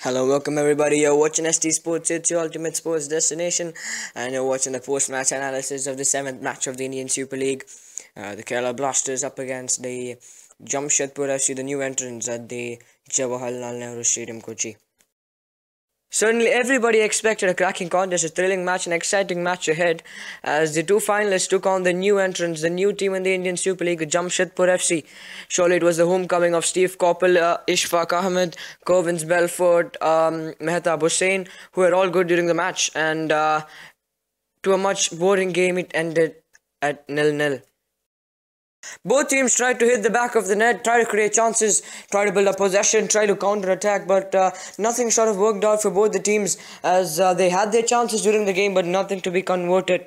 Hello, welcome everybody. You're watching ST Sports, it's your ultimate sports destination, and you're watching the post-match analysis of the 7th match of the Indian Super League. The Kerala Blasters up against the Jamshedpur FC, the new entrants at the Jawaharlal Nehru Stadium, Kochi. Certainly, everybody expected a cracking contest, a thrilling match, an exciting match ahead as the two finalists took on the new entrants, the new team in the Indian Super League, Jamshedpur FC. Surely it was the homecoming of Steve Coppell, Ishfaq Ahmed, Corvins Belfort, Mehtab Hussain, who were all good during the match. And to a much boring game, it ended at 0-0. Both teams tried to hit the back of the net, try to create chances, try to build up possession, try to counter-attack, but nothing sort of worked out for both the teams as they had their chances during the game, but nothing to be converted.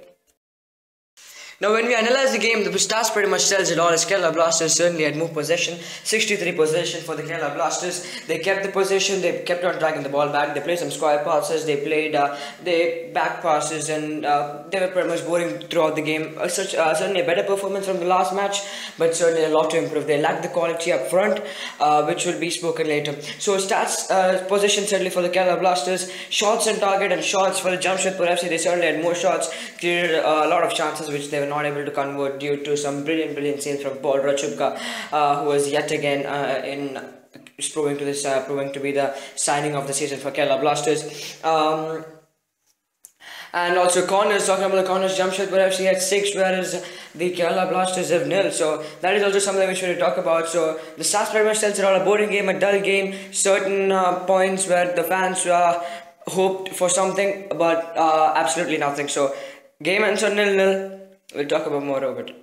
Now, when we analyze the game, the stats pretty much tells it all. As Kerala Blasters certainly had more possession, 63 possession for the Kerala Blasters. They kept the possession, they kept on dragging the ball back. They played some square passes, they played they back passes, and they were pretty much boring throughout the game. Certainly a better performance from the last match, but certainly a lot to improve. They lacked the quality up front, which will be spoken later. So stats, possession certainly for the Kerala Blasters, shots on target and shots for the Jamshedpur FC. They certainly had more shots, created a lot of chances which they were not able to convert due to some brilliant saves from Paul Rachubka, who was yet again proving to be the signing of the season for Kerala Blasters. And also corners, talking about the corners, Jamshedpur FC had 6, whereas the Kerala Blasters have 0. So that is also something which we should talk about. So the stats pretty much tells it all, a boring game, a dull game, certain points where the fans hoped for something, but absolutely nothing. So game ends on 0-0. We'll talk about more about it.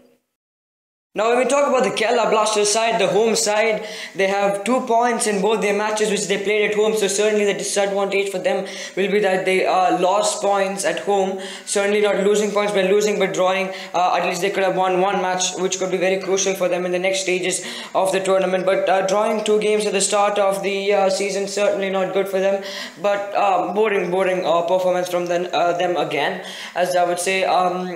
Now, when we talk about the Kerala Blasters side, the home side, they have 2 points in both their matches which they played at home. So certainly the disadvantage for them will be that they lost points at home. Certainly not losing points by losing, but drawing. At least they could have won one match, which could be very crucial for them in the next stages of the tournament. But drawing 2 games at the start of the season, certainly not good for them. But boring performance from them again. As I would say,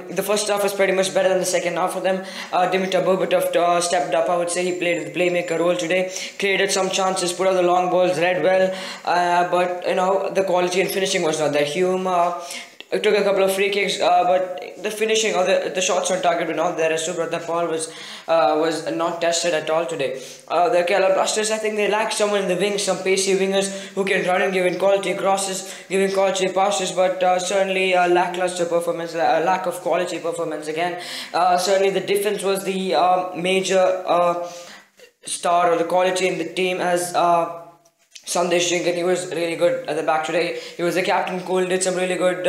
the first half was pretty much better than the second half for them. Dimitar Berbatov stepped up. I would say he played the playmaker role today, created some chances, put out the long balls, read well, but the quality and finishing was not there. Hume took a couple of free kicks, but the finishing or the shots on target were not there. As Subrata Paul was not tested at all today. The Kerala Blasters, I think they lack someone in the wings, some pacey wingers who can run and give in quality crosses, giving quality passes, but certainly a lackluster performance, a lack of quality performance again. Certainly the defense was the major star or the quality in the team, as Sandesh Jingan, he was really good at the back today. He was the captain. Cole did some really good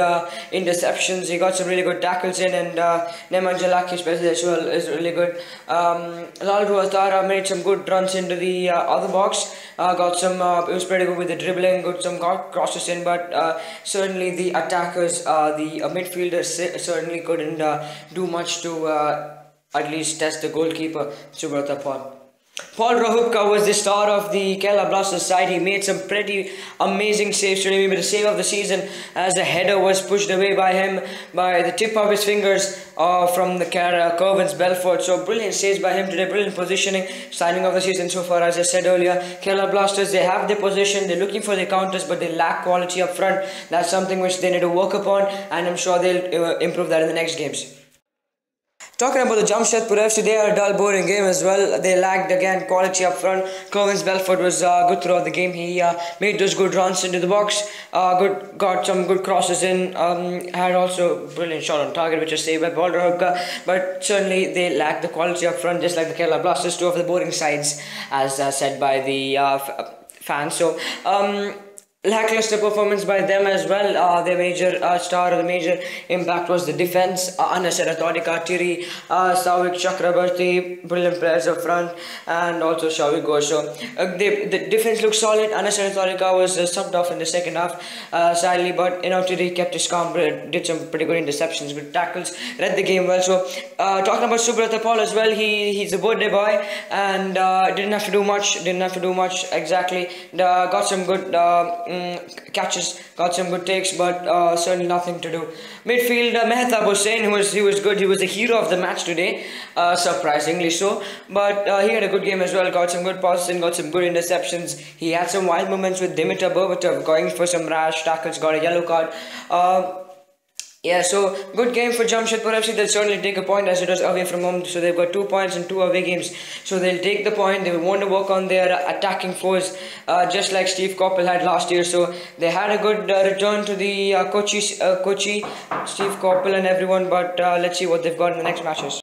interceptions. He got some really good tackles in, and Neman Jalaki especially as well is really good. Lal Ruatara made some good runs into the other box. Got some. It was pretty good with the dribbling. Got some crosses in, but certainly the attackers, the midfielders, certainly couldn't do much to at least test the goalkeeper, Subrata Paul. Paul Rahubka was the star of the Kerala Blasters side. He made some pretty amazing saves today. Maybe the save of the season, as the header was pushed away by him by the tip of his fingers from the Corvins Belfort. So brilliant saves by him today, brilliant positioning, signing of the season so far. As I said earlier, Kerala Blasters, they have their position, they're looking for their counters, but they lack quality up front. That's something which they need to work upon, and I'm sure they'll improve that in the next games. Talking about the Jamshedpur FC, they are a dull, boring game as well. They lacked again quality up front. Corvins Belfort was good throughout the game. He made those good runs into the box. Got some good crosses in. Had also brilliant shot on target, which was saved by Paul Rahubka. But certainly they lacked the quality up front, just like the Kerala Blasters, 2 of the boring sides, as said by the fans. So lackluster performance by them as well. Their major star or the major impact was the defense. Anasara Todika, Tiri, Savik Chakrabarti, brilliant players up front, and also Shavik Ghosh. So the defense looked solid. Anasara Todika was subbed off in the second half, sadly, but Tiri kept his calm, did some pretty good interceptions, good tackles, read the game well. So talking about Subrata Paul as well, he's a birthday boy and didn't have to do much exactly. Got some good catches, got some good takes, but certainly nothing to do. Midfield, Mehtab Hussain, he was good. He was the hero of the match today, surprisingly so. But he had a good game as well. Got some good passes and got some good interceptions. He had some wild moments with Dimitar Berbatov going for some rash tackles. Got a yellow card. Yeah, so good game for Jamshedpur FC. They'll certainly take a point as it was away from home. So they've got 2 points in 2 away games. So they'll take the point. They want to work on their attacking force, just like Steve Coppell had last year. So they had a good return to the Kochi, Steve Coppell and everyone. But let's see what they've got in the next matches.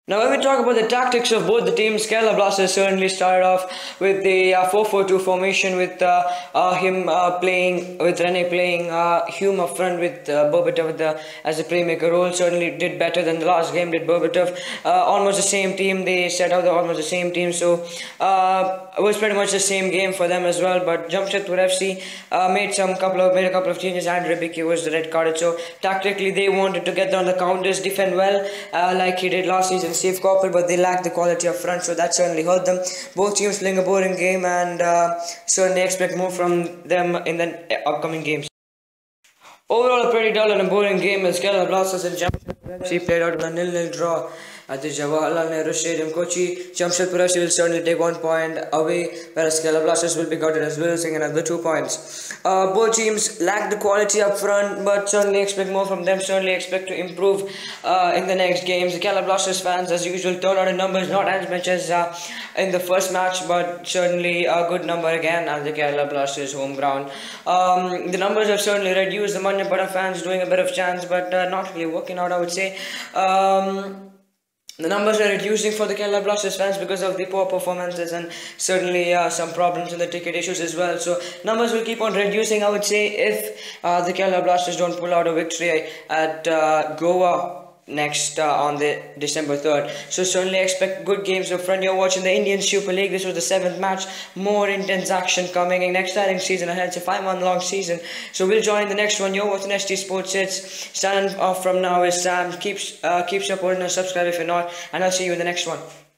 Now, when we talk about the tactics of both the teams, Kerala Blasters certainly started off with the 4-4-2 formation with him playing, with Rene playing Hume up front with Berbatov as a playmaker role. Certainly did better than the last game, did Berbatov. Almost the same team, they set out almost the same team, so it was pretty much the same game for them as well. But Jamshedpur FC made a couple of changes, and Rebicki was the red carded. So tactically they wanted to get down the counters, defend well like he did last season, Steve Coppell, but they lacked the quality up front, so that certainly hurt them. Both teams playing a boring game, and certainly expect more from them in the upcoming games. Overall, a pretty dull and a boring game as Kerala Blasters and Jamshedpur FC played out in a 0-0 draw at the Jawaharlal Nehru Stadium, Kochi. Jamshedpur FC will certainly take 1 point away, whereas Kerala Blasters will be gutted as well, losing another 2 points. Both teams lack the quality up front, but certainly expect more from them. Certainly expect to improve in the next games. The Kerala Blasters fans, as usual, turned out in numbers, not as much as in the first match, but certainly a good number again at the Kerala Blasters home ground. The numbers have certainly reduced. The manjappada fans doing a bit of chance, but not really working out, I would say. The numbers are reducing for the Kerala Blasters fans because of the poor performances and certainly some problems in the ticket issues as well. So numbers will keep on reducing, I would say, if the Kerala Blasters don't pull out a victory at Goa next on the December 3rd. So certainly expect good games up front. You're watching the Indian Super League. This was the 7th match. More intense action coming in. Next exciting season ahead. It's a 5-month long season. So we'll join the next one. You're watching ST Sports Hits. Signing off from now is Sam. Keep supporting us, subscribe if you're not, and I'll see you in the next one.